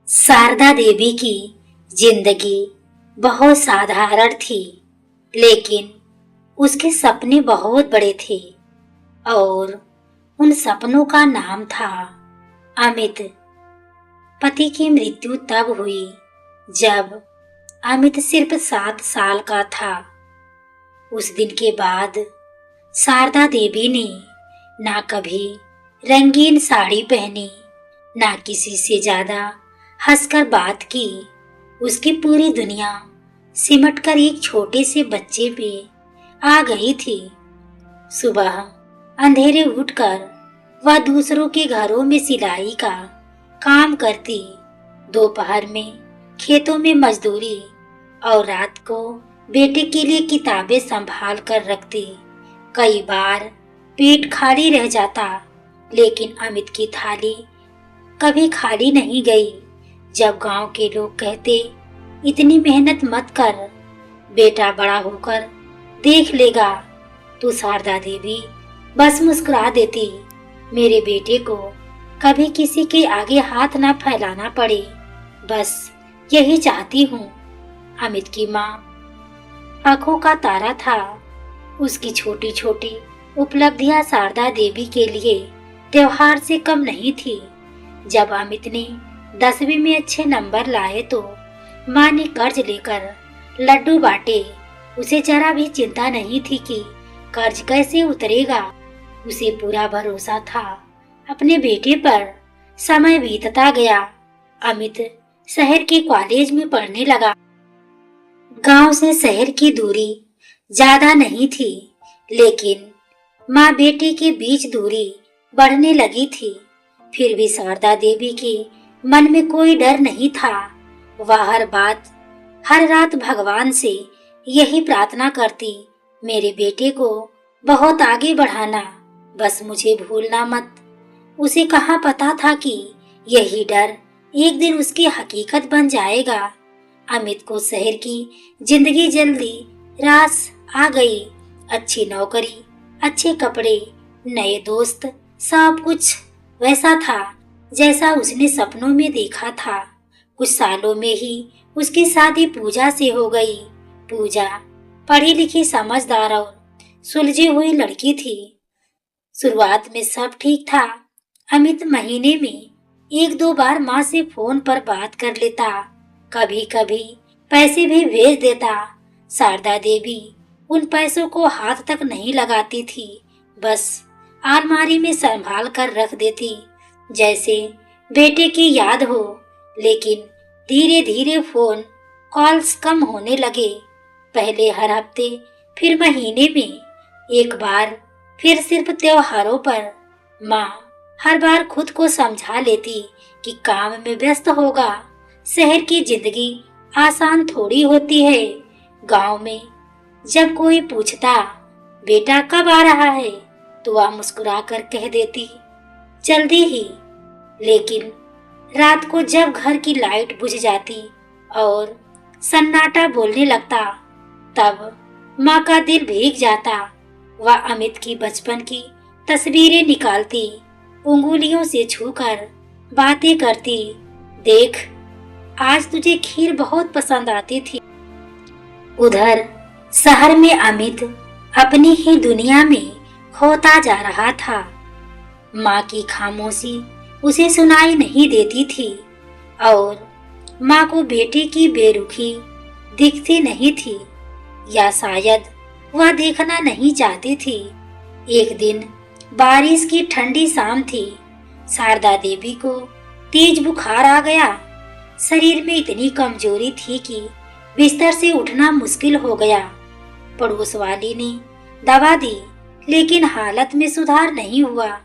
शारदा देवी की जिंदगी बहुत साधारण थी, लेकिन उसके सपने बहुत बड़े थे और उन सपनों का नाम था अमित। पति की मृत्यु तब हुई जब अमित सिर्फ 7 साल का था। उस दिन के बाद शारदा देवी ने ना कभी रंगीन साड़ी पहनी, ना किसी से ज्यादा हंसकर बात की। उसकी पूरी दुनिया सिमटकर एक छोटे से बच्चे पे आ गई थी। सुबह अंधेरे उठकर वह दूसरों के घरों में सिलाई का काम करती, दोपहर में खेतों में मजदूरी और रात को बेटे के लिए किताबें संभाल कर रखती। कई बार पेट खाली रह जाता, लेकिन अमित की थाली कभी खाली नहीं गई। जब गांव के लोग कहते, इतनी मेहनत मत कर, बेटा बड़ा होकर देख लेगा, तो शारदा देवी बस मुस्कुरा देती। मेरे बेटे को कभी किसी के आगे हाथ ना फैलाना पड़े, बस यही चाहती हूँ। अमित की माँ आंखों का तारा था। उसकी छोटी छोटी उपलब्धियां शारदा देवी के लिए त्योहार से कम नहीं थी। जब अमित ने 10वीं में अच्छे नंबर लाए तो माँ ने कर्ज लेकर लड्डू बांटे। उसे जरा भी चिंता नहीं थी कि कर्ज कैसे उतरेगा। उसे पूरा भरोसा था अपने बेटे पर। समय बीतता गया। अमित शहर के कॉलेज में पढ़ने लगा। गांव से शहर की दूरी ज्यादा नहीं थी, लेकिन माँ बेटे के बीच दूरी बढ़ने लगी थी। फिर भी शारदा देवी के मन में कोई डर नहीं था। वह हर रात भगवान से यही प्रार्थना करती, मेरे बेटे को बहुत आगे बढ़ाना, बस मुझे भूलना मत। उसे कहाँ पता था कि यही डर एक दिन उसकी हकीकत बन जाएगा। अमित को शहर की जिंदगी जल्दी रास आ गई। अच्छी नौकरी, अच्छे कपड़े, नए दोस्त, सब कुछ वैसा था जैसा उसने सपनों में देखा था। कुछ सालों में ही उसकी शादी पूजा से हो गई। पूजा पढ़ी लिखी, समझदार और सुलझी हुई लड़की थी। शुरुआत में सब ठीक था। अमित महीने में 1-2 बार माँ से फोन पर बात कर लेता, कभी कभी पैसे भी भेज देता। शारदा देवी उन पैसों को हाथ तक नहीं लगाती थी, बस अलमारी में संभाल कर रख देती, जैसे बेटे की याद हो। लेकिन धीरे धीरे फोन कॉल्स कम होने लगे। पहले हर हफ्ते, फिर महीने में एक बार, फिर सिर्फ त्योहारों पर। माँ हर बार खुद को समझा लेती कि काम में व्यस्त होगा। शहर की जिंदगी आसान थोड़ी होती है। गांव में जब कोई पूछता, बेटा कब आ रहा है, तो वह मुस्कुरा कर कह देती, जल्दी ही। लेकिन रात को जब घर की लाइट बुझ जाती और सन्नाटा बोलने लगता, तब माँ का दिल भीग जाता। वह अमित की बचपन की तस्वीरें निकालती, उंगलियों से छूकर बातें करती, देख आज तुझे खीर बहुत पसंद आती थी। उधर शहर में अमित अपनी ही दुनिया में खोता जा रहा था। माँ की खामोशी उसे सुनाई नहीं देती थी और माँ को बेटे की बेरुखी दिखती नहीं थी, या शायद वह देखना नहीं चाहती थी। एक दिन बारिश की ठंडी शाम थी। शारदा देवी को तेज बुखार आ गया। शरीर में इतनी कमजोरी थी कि बिस्तर से उठना मुश्किल हो गया। पड़ोस वाली ने दवा दी, लेकिन हालत में सुधार नहीं हुआ।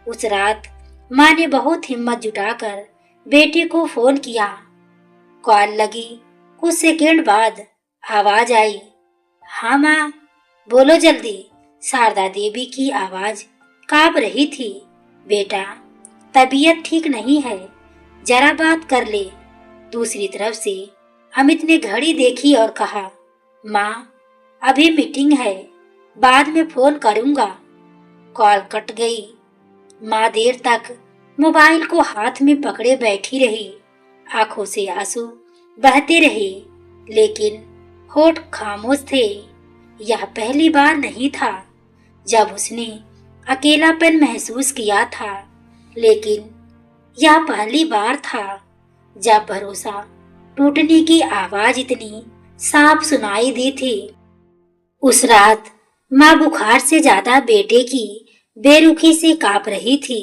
उस रात माँ ने बहुत हिम्मत जुटाकर बेटे को फोन किया। कॉल लगी, कुछ सेकंड बाद आवाज आई, हाँ माँ बोलो जल्दी। शारदा देवी की आवाज कांप रही थी, बेटा तबीयत ठीक नहीं है, जरा बात कर ले। दूसरी तरफ से अमित ने घड़ी देखी और कहा, माँ अभी मीटिंग है, बाद में फोन करूंगा। कॉल कट गई। माँ देर तक मोबाइल को हाथ में पकड़े बैठी रही। आंखों से आंसू बहते रहे, लेकिन होठ खामोश थे। यह पहली बार नहीं था जब उसने अकेलापन महसूस किया था, लेकिन यह पहली बार था जब भरोसा टूटने की आवाज इतनी साफ सुनाई दी थी। उस रात माँ बुखार से ज्यादा बेटे की बेरुखी से कांप रही थी।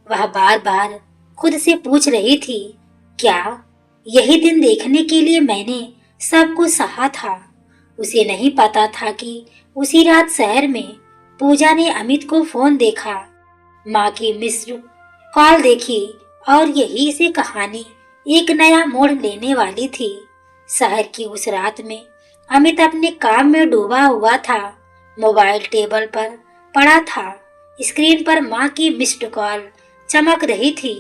वह बार बार खुद से पूछ रही थी, क्या यही दिन देखने के लिए मैंने सब कुछ सहा था? उसे नहीं पता था कि उसी रात शहर में पूजा ने अमित को फोन देखा, माँ की मिस्ड कॉल देखी और यही से कहानी एक नया मोड़ लेने वाली थी। शहर की उस रात में अमित अपने काम में डूबा हुआ था। मोबाइल टेबल पर पड़ा था। स्क्रीन पर माँ की मिस्ड कॉल चमक रही थी।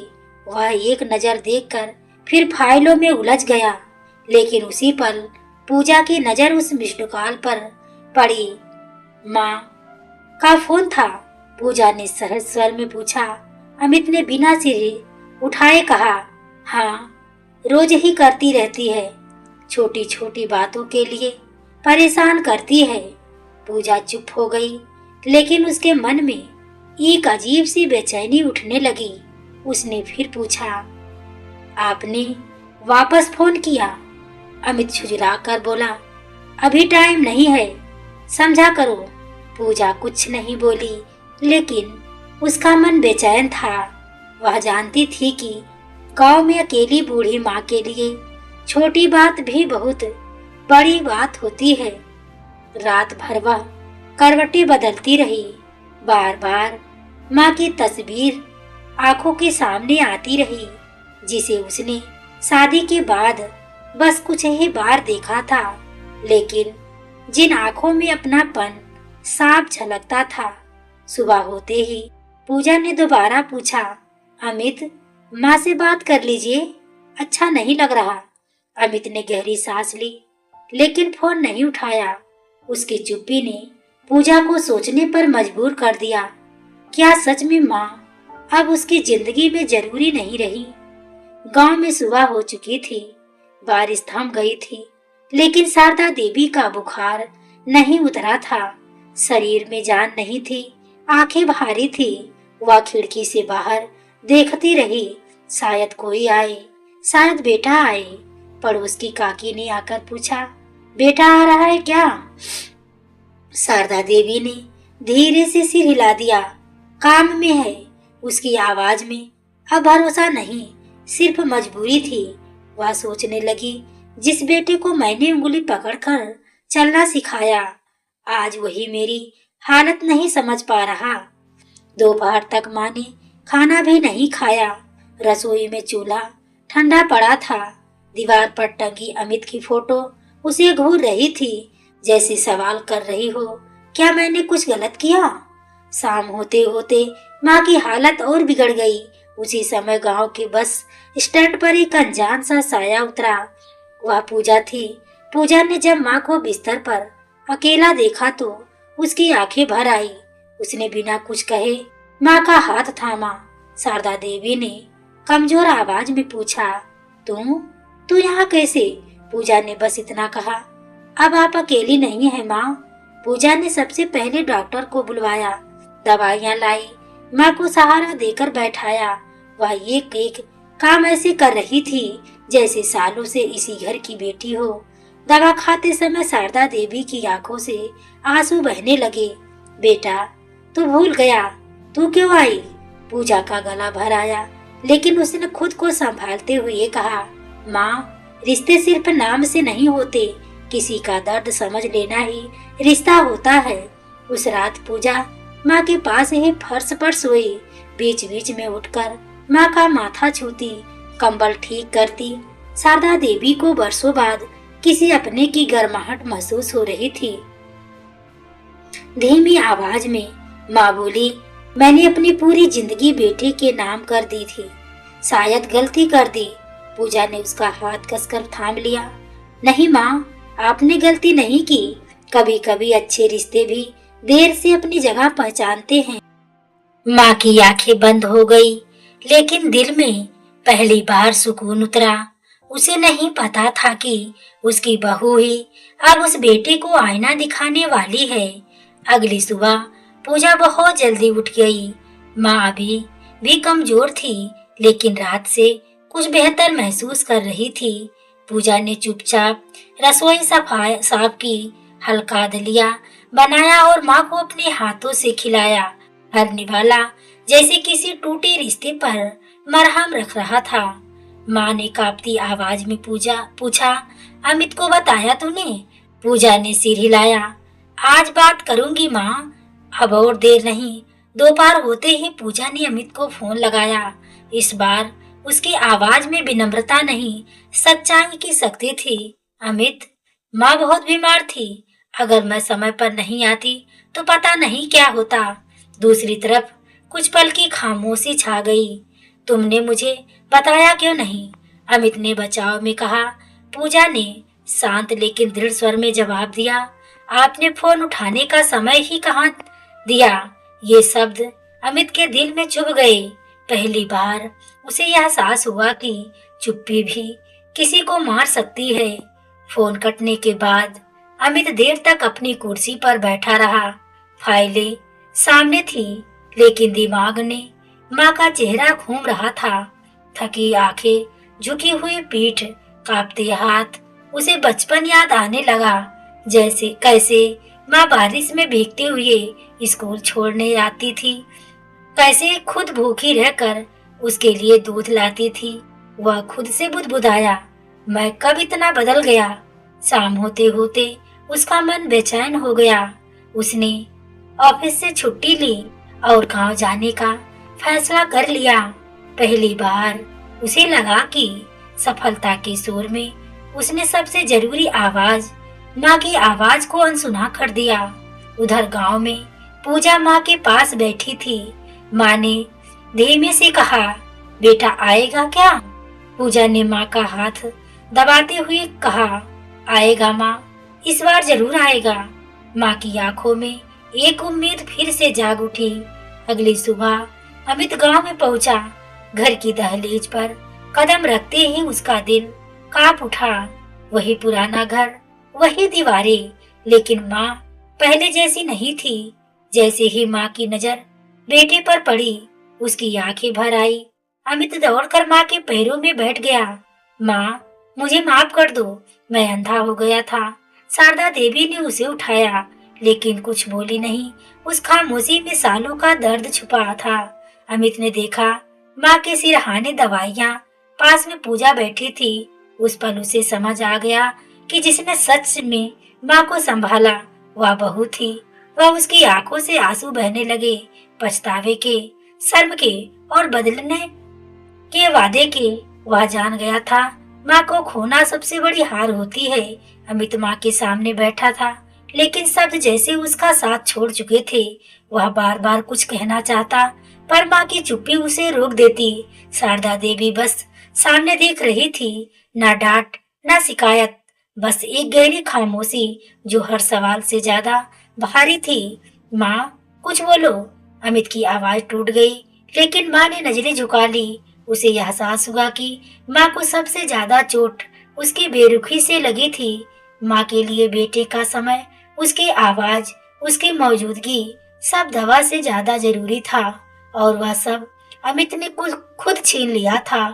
वह एक नजर देखकर फिर फाइलों में उलझ गया, लेकिन उसी पल पूजा की नजर उस मिस्ड कॉल पर पड़ी। माँ का फोन था। पूजा ने सहज स्वर में पूछा। अमित ने बिना सिरे उठाए कहा, हाँ, रोज ही करती रहती है, छोटी छोटी बातों के लिए परेशान करती है। पूजा चुप हो गई, लेकिन उसके मन में एक अजीब सी बेचैनी उठने लगी। उसने फिर पूछा, आपने वापस फोन किया? अमित झुंझला कर बोला, अभी टाइम नहीं है, समझा करो। पूजा कुछ नहीं बोली, लेकिन उसका मन बेचैन था। वह जानती थी कि गांव में अकेली बूढ़ी माँ के लिए छोटी बात भी बहुत बड़ी बात होती है। रात भर वह करवटें बदलती रही। बार बार माँ की तस्वीर आंखों के सामने आती रही, जिसे उसने शादी के बाद बस कुछ ही बार देखा था, लेकिन जिन आंखों में अपनापन साफ झलकता था। सुबह होते ही पूजा ने दोबारा पूछा, अमित, माँ से बात कर लीजिए, अच्छा नहीं लग रहा। अमित ने गहरी सांस ली, लेकिन फोन नहीं उठाया। उसकी चुप्पी ने पूजा को सोचने पर मजबूर कर दिया। क्या सच में माँ अब उसकी जिंदगी में जरूरी नहीं रही? गांव में सुबह हो चुकी थी, बारिश थम गई थी, लेकिन शारदा देवी का बुखार नहीं उतरा था। शरीर में जान नहीं थी, आंखें भारी थी। वह खिड़की से बाहर देखती रही, शायद कोई आए, शायद बेटा आए। पड़ोस की काकी ने आकर पूछा, बेटा आ रहा है क्या? शारदा देवी ने धीरे से सिर हिला दिया, काम में है। उसकी आवाज में अब भरोसा नहीं, सिर्फ मजबूरी थी। वह सोचने लगी, जिस बेटे को मैंने उंगली पकड़कर चलना सिखाया, आज वही मेरी हालत नहीं समझ पा रहा। दोपहर तक माँ ने खाना भी नहीं खाया। रसोई में चूल्हा ठंडा पड़ा था। दीवार पर टंगी अमित की फोटो उसे घूर रही थी, जैसे सवाल कर रही हो, क्या मैंने कुछ गलत किया? शाम होते होते माँ की हालत और बिगड़ गई। उसी समय गांव के बस स्टैंड पर एक अनजान सा साया उतरा। वह पूजा थी। पूजा ने जब माँ को बिस्तर पर अकेला देखा तो उसकी आंखें भर आई। उसने बिना कुछ कहे माँ का हाथ थामा। शारदा देवी ने कमजोर आवाज में पूछा, तू यहाँ कैसे? पूजा ने बस इतना कहा, अब आप अकेली नहीं है माँ। पूजा ने सबसे पहले डॉक्टर को बुलवाया, दवाइयाँ लाई, माँ को सहारा देकर बैठाया। वह एक एक काम ऐसे कर रही थी जैसे सालों से इसी घर की बेटी हो। दवा खाते समय शारदा देवी की आंखों से आंसू बहने लगे। बेटा, तू भूल गया, तू क्यों आई? पूजा का गला भर आया, लेकिन उसने खुद को संभालते हुए कहा, माँ, रिश्ते सिर्फ नाम से नहीं होते, किसी का दर्द समझ लेना ही रिश्ता होता है। उस रात पूजा माँ के पास ही फर्श पर सोई, बीच बीच में उठकर माँ का माथा छूती, कंबल ठीक करती। शारदा देवी को बरसों बाद किसी अपने की गर्माहट महसूस हो रही थी। धीमी आवाज में माँ बोली, मैंने अपनी पूरी जिंदगी बेटे के नाम कर दी थी, शायद गलती कर दी। पूजा ने उसका हाथ कसकर थाम लिया। नहीं माँ, आपने गलती नहीं की। कभी कभी अच्छे रिश्ते भी देर से अपनी जगह पहचानते हैं। माँ की आंखें बंद हो गई, लेकिन दिल में पहली बार सुकून उतरा। उसे नहीं पता था कि उसकी बहू ही अब उस बेटे को आईना दिखाने वाली है। अगली सुबह पूजा बहुत जल्दी उठ गई। माँ अभी भी कमजोर थी, लेकिन रात से कुछ बेहतर महसूस कर रही थी। पूजा ने चुपचाप रसोई सफाई साफ की, हल्का दलिया बनाया और माँ को अपने हाथों से खिलाया। हर निवाला जैसे किसी टूटे रिश्ते पर मरहम रख रहा था। माँ ने कांपती आवाज में पूछा, अमित को बताया तूने? पूजा ने सिर हिलाया। आज बात करूंगी माँ, अब और देर नहीं। दोपहर होते ही पूजा ने अमित को फोन लगाया। इस बार उसकी आवाज में विनम्रता नहीं, सच्चाई की शक्ति थी। अमित, माँ बहुत बीमार थी। अगर मैं समय पर नहीं आती तो पता नहीं क्या होता। दूसरी तरफ कुछ पल की खामोशी छा गई। तुमने मुझे बताया क्यों नहीं? अमित ने बचाव में कहा। पूजा ने शांत लेकिन दृढ़ स्वर में जवाब दिया, आपने फोन उठाने का समय ही कहाँ दिया। ये शब्द अमित के दिल में चुभ गए। पहली बार उसे यह एहसास हुआ कि चुप्पी भी किसी को मार सकती है। फोन कटने के बाद अमित देर तक अपनी कुर्सी पर बैठा रहा। फाइलें सामने थी, लेकिन दिमाग ने माँ का चेहरा घूम रहा था। थकी आंखें, झुकी हुई पीठ, कांपते हाथ, उसे बचपन याद आने लगा। जैसे कैसे माँ बारिश में भीगते हुए स्कूल छोड़ने आती थी, कैसे खुद भूखी रहकर उसके लिए दूध लाती थी। वह खुद से बुदबुदाया, मैं कब इतना बदल गया। शाम होते होते उसका मन बेचैन हो गया। उसने ऑफिस से छुट्टी ली और गांव जाने का फैसला कर लिया। पहली बार उसे लगा कि सफलता के शोर में उसने सबसे जरूरी आवाज, माँ की आवाज को अनसुना कर दिया। उधर गांव में पूजा माँ के पास बैठी थी। माँ ने धीमे से कहा, बेटा आएगा क्या? पूजा ने माँ का हाथ दबाते हुए कहा, आएगा माँ, इस बार जरूर आएगा। माँ की आंखों में एक उम्मीद फिर से जाग उठी। अगली सुबह अमित गांव में पहुंचा। घर की दहलीज पर कदम रखते ही उसका दिल कांप उठा। वही पुराना घर, वही दीवारें, लेकिन माँ पहले जैसी नहीं थी। जैसे ही माँ की नजर बेटे पर पड़ी, उसकी आंखें भर आई। अमित दौड़कर माँ के पैरों में बैठ गया। माँ, मुझे माफ कर दो, मैं अंधा हो गया था। शारदा देवी ने उसे उठाया, लेकिन कुछ बोली नहीं। उस खामोशी में सालों का दर्द छुपा था। अमित ने देखा माँ के सिरहाने दवाइयाँ, पास में पूजा बैठी थी। उस पल उसे समझ आ गया कि जिसने सच में माँ को संभाला वह बहू थी। वह उसकी आंखों से आंसू बहने लगे, पछतावे के, शर्म के और बदलने के वादे के। वह जान गया था माँ को खोना सबसे बड़ी हार होती है। अमित माँ के सामने बैठा था, लेकिन शब्द जैसे उसका साथ छोड़ चुके थे। वह बार बार कुछ कहना चाहता, पर माँ की चुप्पी उसे रोक देती। शारदा देवी बस सामने देख रही थी, ना डांट ना शिकायत, बस एक गहरी खामोशी जो हर सवाल से ज्यादा भारी थी। माँ, कुछ बोलो। अमित की आवाज टूट गई, लेकिन माँ ने नजरें झुका ली। उसे यह एहसास हुआ कि माँ को सबसे ज्यादा चोट उसकी बेरुखी से लगी थी। माँ के लिए बेटे का समय, उसकी आवाज, उसकी मौजूदगी सब दवा से ज्यादा जरूरी था, और वह सब अमित ने खुद छीन लिया था।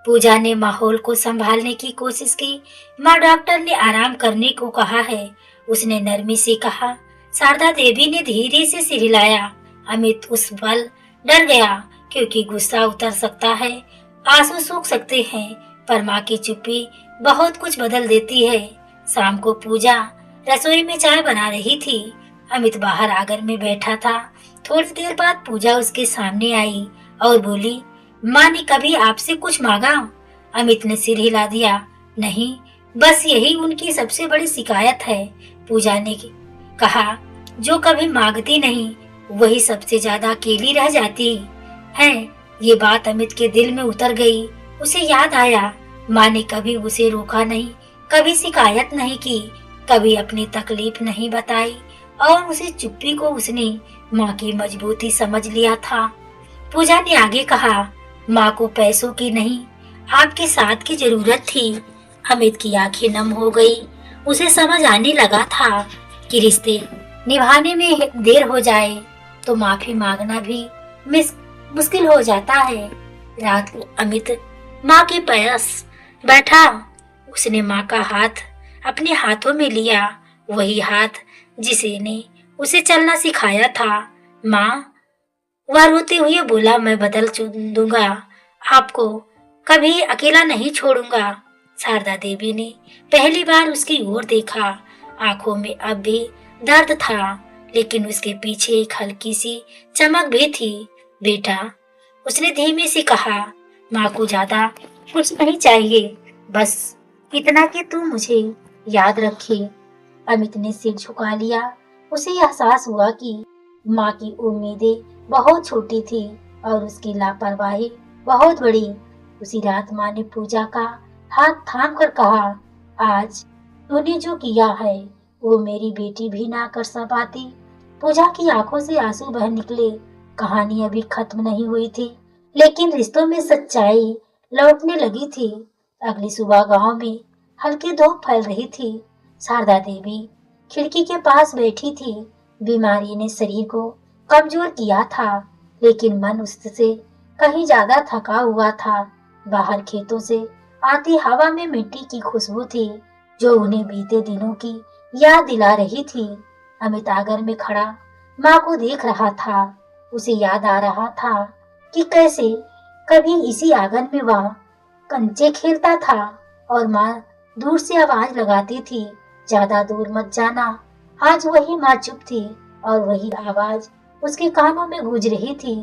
पूजा ने माहौल को संभालने की कोशिश की। माँ, डॉक्टर ने आराम करने को कहा है, उसने नरमी से कहा। शारदा देवी ने धीरे से सिर हिलाया। अमित उस पल डर गया, क्योंकि गुस्सा उतर सकता है, आंसू सूख सकते हैं, पर माँ की चुप्पी बहुत कुछ बदल देती है। शाम को पूजा रसोई में चाय बना रही थी। अमित बाहर आंगन में बैठा था। थोड़ी देर बाद पूजा उसके सामने आई और बोली, माँ ने कभी आपसे कुछ मांगा? अमित ने सिर हिला दिया। नहीं, बस यही उनकी सबसे बड़ी शिकायत है। पूजा ने कहा, जो कभी मांगती नहीं वही सबसे ज्यादा अकेली रह जाती है। ये बात अमित के दिल में उतर गई। उसे याद आया, माँ ने कभी उसे रोका नहीं, कभी शिकायत नहीं की, कभी अपनी तकलीफ नहीं बताई, और उसे चुप्पी को उसने माँ की मजबूती समझ लिया था। पूजा ने आगे कहा, माँ को पैसों की नहीं, आपके साथ की जरूरत थी। अमित की आंखें नम हो गई। उसे समझ आने लगा था कि रिश्ते निभाने में देर हो जाए तो माफी मांगना भी मुश्किल हो जाता है। रात को अमित माँ के पास बैठा। उसने माँ का हाथ अपने हाथों में लिया, वही हाथ जिसे ने उसे चलना सिखाया था। माँ, वह रोते हुए बोला, मैं बदल दूंगा, आपको कभी अकेला नहीं छोड़ूंगा। शारदा देवी ने पहली बार उसकी ओर देखा। आंखों में अब भी दर्द था, लेकिन उसके पीछे एक हल्की सी चमक भी थी। बेटा, उसने धीमे से कहा, माँ को ज्यादा कुछ नहीं चाहिए, बस इतना कि तू मुझे याद रखे। अमित ने सिर झुका लिया। उसे एहसास हुआ कि माँ की उम्मीदें बहुत छोटी थी और उसकी लापरवाही बहुत बड़ी। उसी रात माँ ने पूजा का हाथ थाम कर कहा, आज तूने जो किया है वो मेरी बेटी भी ना कर पाती। पूजा की आंखों से आंसू बह निकले। कहानी अभी खत्म नहीं हुई थी, लेकिन रिश्तों में सच्चाई लौटने लगी थी। अगली सुबह गांव में हल्की धूप फैल रही थी। शारदा देवी खिड़की के पास बैठी थी। बीमारी ने शरीर को कमजोर किया था, लेकिन मन उससे कहीं ज्यादा थका हुआ था। बाहर खेतों से आती हवा में मिट्टी की खुशबू थी, जो उन्हें बीते दिनों की याद दिला रही थी। अमित आंगन में खड़ा माँ को देख रहा था। उसे याद आ रहा था कि कैसे कभी इसी आंगन में वह कंचे खेलता था और माँ दूर से आवाज लगाती थी, ज्यादा दूर मत जाना। आज वही माँ चुप थी और वही आवाज उसके कानों में गूंज रही थी।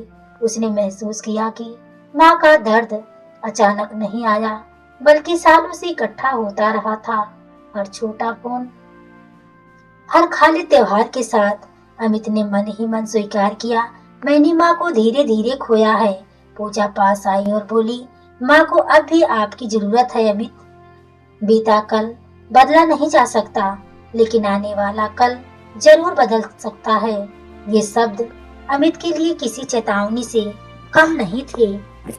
उसने महसूस किया कि माँ का दर्द अचानक नहीं आया, बल्कि सालों से इकट्ठा होता रहा था। हर छोटा फोन, हर खाली त्योहार के साथ अमित ने मन ही मन स्वीकार किया, मैंने माँ को धीरे धीरे खोया है। पूजा पास आई और बोली, माँ को अब भी आपकी जरूरत है अमित। बीता कल बदला नहीं जा सकता, लेकिन आने वाला कल जरूर बदल सकता है। ये शब्द अमित के लिए किसी चेतावनी से कम नहीं थे।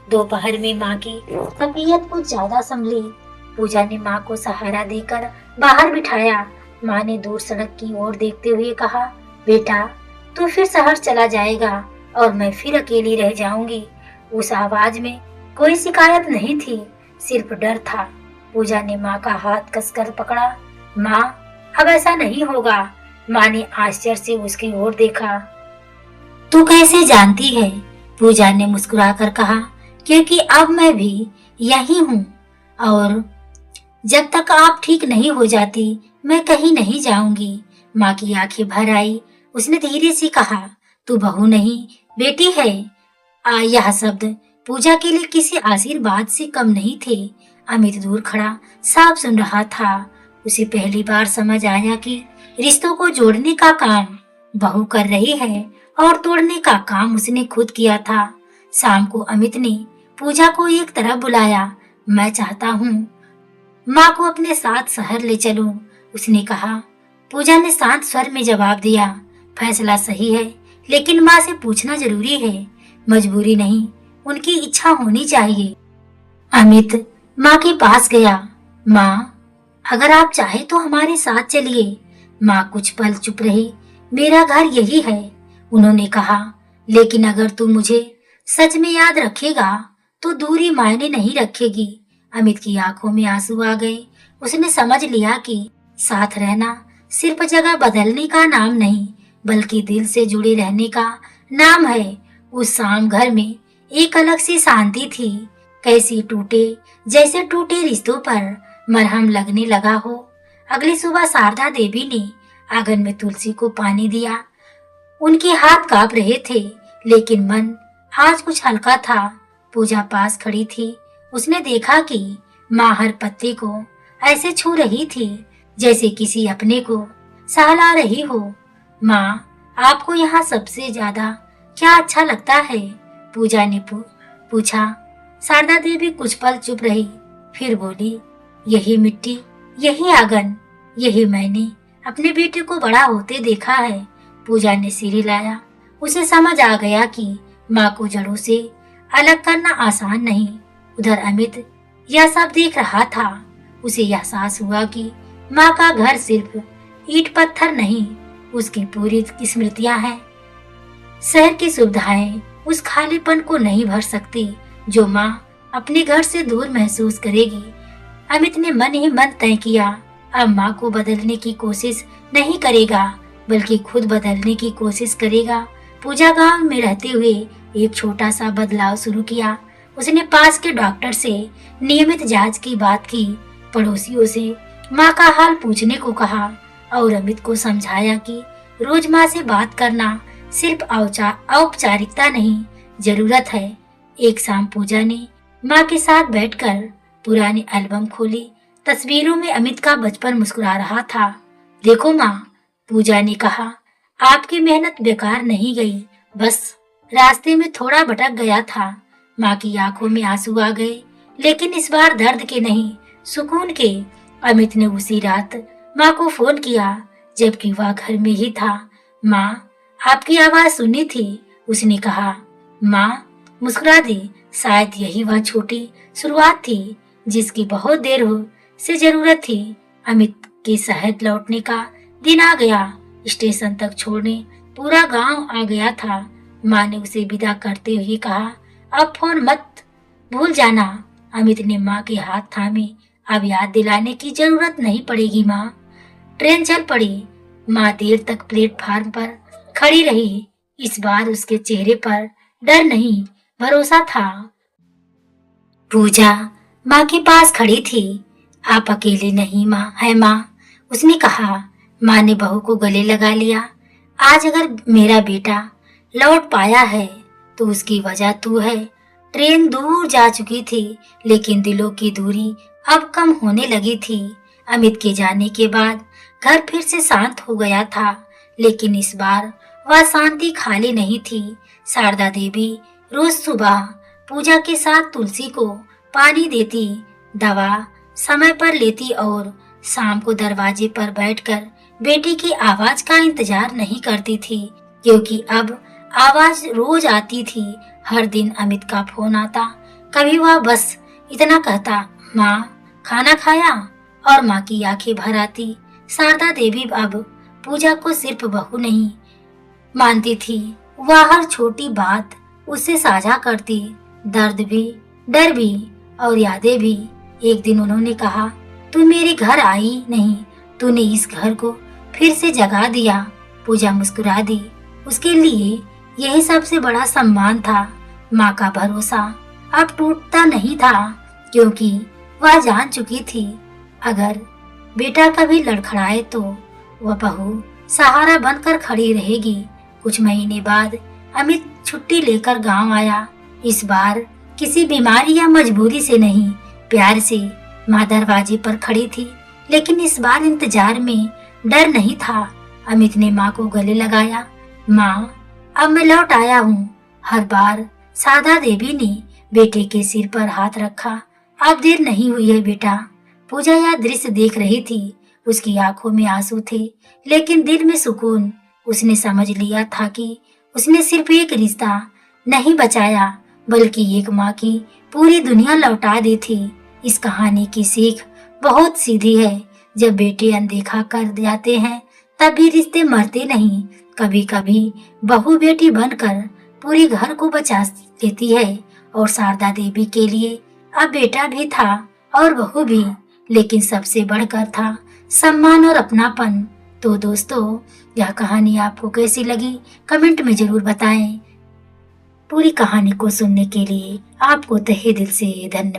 दोपहर में माँ की तबीयत कुछ ज्यादा संभली। पूजा ने माँ को सहारा देकर बाहर बिठाया। माँ ने दूर सड़क की ओर देखते हुए कहा, बेटा, तू फिर शहर चला जाएगा और मैं फिर अकेली रह जाऊंगी। उस आवाज में कोई शिकायत नहीं थी, सिर्फ डर था। पूजा ने माँ का हाथ कसकर पकड़ा। माँ, अब ऐसा नहीं होगा। माँ ने आश्चर्य से उसकी ओर देखा। तू कैसे जानती है? पूजा ने मुस्कुराकर कहा, क्योंकि अब मैं भी यही हूँ और जब तक आप ठीक नहीं हो जाती मैं कहीं नहीं जाऊंगी। माँ की आंखें भर आई। उसने धीरे से कहा, तू बहू नहीं बेटी है। यह शब्द पूजा के लिए किसी आशीर्वाद से कम नहीं थे। अमित दूर खड़ा साफ सुन रहा था। उसे पहली बार समझ आया कि रिश्तों को जोड़ने का काम बहू कर रही है और तोड़ने का काम उसने खुद किया था। शाम को अमित ने पूजा को एक तरफ बुलाया। मैं चाहता हूँ माँ को अपने साथ शहर ले चलूं, उसने कहा। पूजा ने शांत स्वर में जवाब दिया, फैसला सही है, लेकिन माँ से पूछना जरूरी है। मजबूरी नहीं, उनकी इच्छा होनी चाहिए। अमित माँ के पास गया। माँ, अगर आप चाहे तो हमारे साथ चलिए। माँ कुछ पल चुप रही। मेरा घर यही है, उन्होंने कहा, लेकिन अगर तू मुझे सच में याद रखेगा तो दूरी मायने नहीं रखेगी। अमित की आंखों में आंसू आ गए। उसने समझ लिया कि साथ रहना सिर्फ जगह बदलने का नाम नहीं, बल्कि दिल से जुड़े रहने का नाम है। उस शाम घर में एक अलग सी शांति थी, कैसी टूटे जैसे टूटे रिश्तों पर मरहम लगने लगा हो। अगली सुबह शारदा देवी ने आंगन में तुलसी को पानी दिया। उनके हाथ कांप रहे थे, लेकिन मन आज कुछ हल्का था। पूजा पास खड़ी थी। उसने देखा कि माँ हर पत्ते को ऐसे छू रही थी जैसे किसी अपने को सहला रही हो। माँ, आपको यहाँ सबसे ज्यादा क्या अच्छा लगता है? पूजा ने पूछा। शारदा देवी कुछ पल चुप रही, फिर बोली, यही मिट्टी, यही आंगन, यही मैंने अपने बेटे को बड़ा होते देखा है। पूजा ने सिर हिलाया। उसे समझ आ गया कि माँ को जड़ों से अलग करना आसान नहीं। उधर अमित यह सब देख रहा था, उसे एहसास हुआ कि माँ का घर सिर्फ ईंट पत्थर नहीं, उसकी पूरी स्मृतियां हैं। शहर की सुविधाएं उस खालीपन को नहीं भर सकती जो माँ अपने घर से दूर महसूस करेगी। अमित ने मन ही मन तय किया, अब माँ को बदलने की कोशिश नहीं करेगा, बल्कि खुद बदलने की कोशिश करेगा। पूजा गांव में रहते हुए एक छोटा सा बदलाव शुरू किया। उसने पास के डॉक्टर से नियमित जांच की बात की, पड़ोसियों से माँ का हाल पूछने को कहा और अमित को समझाया कि रोज माँ से बात करना सिर्फ औपचारिकता नहीं, जरूरत है। एक शाम पूजा ने माँ के साथ बैठकर पुरानी एल्बम खोली। तस्वीरों में अमित का बचपन मुस्कुरा रहा था। देखो माँ, पूजा ने कहा, आपकी मेहनत बेकार नहीं गई, बस रास्ते में थोड़ा भटक गया था। माँ की आंखों में आंसू आ गए, लेकिन इस बार दर्द के नहीं, सुकून के। अमित ने उसी रात माँ को फोन किया जबकि वह घर में ही था। माँ, आपकी आवाज सुनी थी, उसने कहा। माँ मुस्कुरा दी। शायद यही वह छोटी शुरुआत थी जिसकी बहुत देर से जरूरत थी। अमित के शहर लौटने का दिन आ गया। स्टेशन तक छोड़ने पूरा गांव आ गया था। माँ ने उसे विदा करते हुए कहा, अब फोन मत भूल जाना। अमित ने माँ के हाथ थामे, अब याद दिलाने की जरूरत नहीं पड़ेगी माँ। ट्रेन चल पड़ी। माँ देर तक प्लेटफार्म पर खड़ी रही। इस बार उसके चेहरे पर डर नहीं, भरोसा था। पूजा माँ के पास खड़ी थी। आप अकेले नहीं माँ, है माँ, उसने कहा। माँ ने बहू को गले लगा लिया। आज अगर मेरा बेटा लौट पाया है तो उसकी वजह तू है। ट्रेन दूर जा चुकी थी, लेकिन दिलों की दूरी अब कम होने लगी थी। अमित के जाने के बाद घर फिर से शांत हो गया था, लेकिन इस बार वह शांति खाली नहीं थी। शारदा देवी रोज सुबह पूजा के साथ तुलसी को पानी देती, दवा समय पर लेती और शाम को दरवाजे पर बैठकर बेटी की आवाज का इंतजार नहीं करती थी, क्योंकि अब आवाज रोज आती थी। हर दिन अमित का फोन आता। कभी वह बस इतना कहता, माँ खाना खाया, और माँ की आंखें भर आती। शारदा देवी अब पूजा को सिर्फ बहू नहीं मानती थी, वह हर छोटी बात उससे साझा करती, दर्द भी, डर भी और यादें भी। एक दिन उन्होंने कहा, तू मेरे घर आई नहीं, तूने इस घर को फिर से जगा दिया। पूजा मुस्कुरा दी। उसके लिए यही सबसे बड़ा सम्मान था। माँ का भरोसा अब टूटता नहीं था, क्योंकि वह जान चुकी थी अगर बेटा कभी लड़खड़ाए तो वह बहू सहारा बनकर खड़ी रहेगी। कुछ महीने बाद अमित छुट्टी लेकर गांव आया। इस बार किसी बीमारी या मजबूरी से नहीं, प्यार से। माँ दरवाजे पर खड़ी थी, लेकिन इस बार इंतजार में डर नहीं था। अमित ने माँ को गले लगाया। माँ, अब मैं लौट आया हूँ। हर बार शारदा देवी ने बेटे के सिर पर हाथ रखा। अब देर नहीं हुई है बेटा। पूजा यह दृश्य देख रही थी। उसकी आंखों में आंसू थे, लेकिन दिल में सुकून। उसने समझ लिया था कि उसने सिर्फ एक रिश्ता नहीं बचाया, बल्कि एक माँ की पूरी दुनिया लौटा दी थी। इस कहानी की सीख बहुत सीधी है। जब बेटे अनदेखा कर जाते हैं, तब भी रिश्ते मरते नहीं। कभी कभी बहू बेटी बनकर पूरी घर को बचा देती है। और शारदा देवी के लिए अब बेटा भी था और बहू भी, लेकिन सबसे बढ़कर था सम्मान और अपनापन। तो दोस्तों, यह कहानी आपको कैसी लगी कमेंट में जरूर बताएं। पूरी कहानी को सुनने के लिए आपको तहे दिल से धन्यवाद।